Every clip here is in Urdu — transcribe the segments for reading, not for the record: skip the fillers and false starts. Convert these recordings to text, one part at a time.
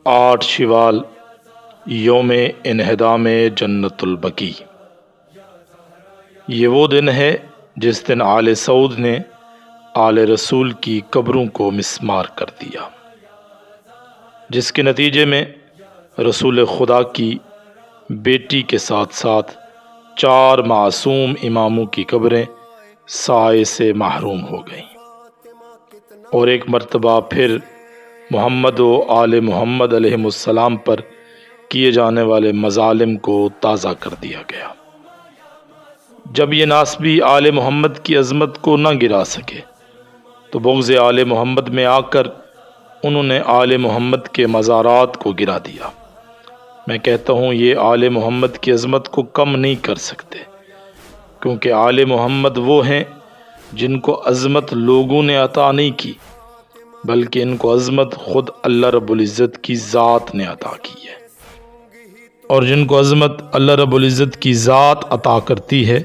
8 شوال یوم انہدام جنت البقیع۔ یہ وہ دن ہے جس دن آل سعود نے آل رسول کی قبروں کو مسمار کر دیا، جس کے نتیجے میں رسول خدا کی بیٹی کے ساتھ ساتھ 4 معصوم اماموں کی قبریں سائے سے محروم ہو گئیں، اور ایک مرتبہ پھر محمد و آل محمد علیہ السلام پر کیے جانے والے مظالم کو تازہ کر دیا گیا۔ جب یہ ناسبی آل محمد کی عظمت کو نہ گرا سکے تو بغض آل محمد میں آ کر انہوں نے آل محمد کے مزارات کو گرا دیا۔ میں کہتا ہوں یہ آل محمد کی عظمت کو کم نہیں کر سکتے، کیونکہ آل محمد وہ ہیں جن کو عظمت لوگوں نے عطا نہیں کی، بلکہ ان کو عظمت خود اللہ رب العزت کی ذات نے عطا کی ہے، اور جن کو عظمت اللہ رب العزت کی ذات عطا کرتی ہے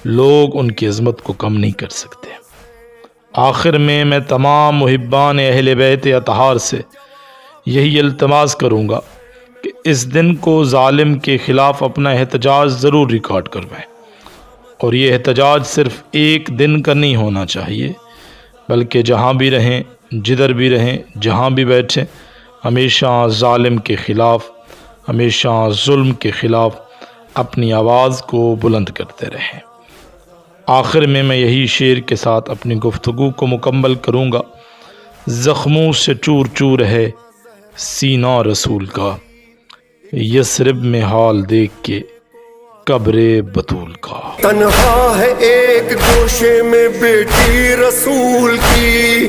لوگ ان کی عظمت کو کم نہیں کر سکتے۔ آخر میں تمام محبان اہل بیت اطہار سے یہی التماس کروں گا کہ اس دن کو ظالم کے خلاف اپنا احتجاج ضرور ریکارڈ کروائیں، اور یہ احتجاج صرف ایک دن کا نہیں ہونا چاہیے، بلکہ جہاں بھی رہیں، جدھر بھی رہیں، جہاں بھی بیٹھیں، ہمیشہ ظالم کے خلاف، ہمیشہ ظلم کے خلاف اپنی آواز کو بلند کرتے رہیں۔ آخر میں یہی شعر کے ساتھ اپنی گفتگو کو مکمل کروں گا۔ زخموں سے چور چور ہے سینہ رسول کا، یثرب میں حال دیکھ کے قبر بطول کا۔ تنہا ہے ایک گوشے میں بیٹی رسول کی،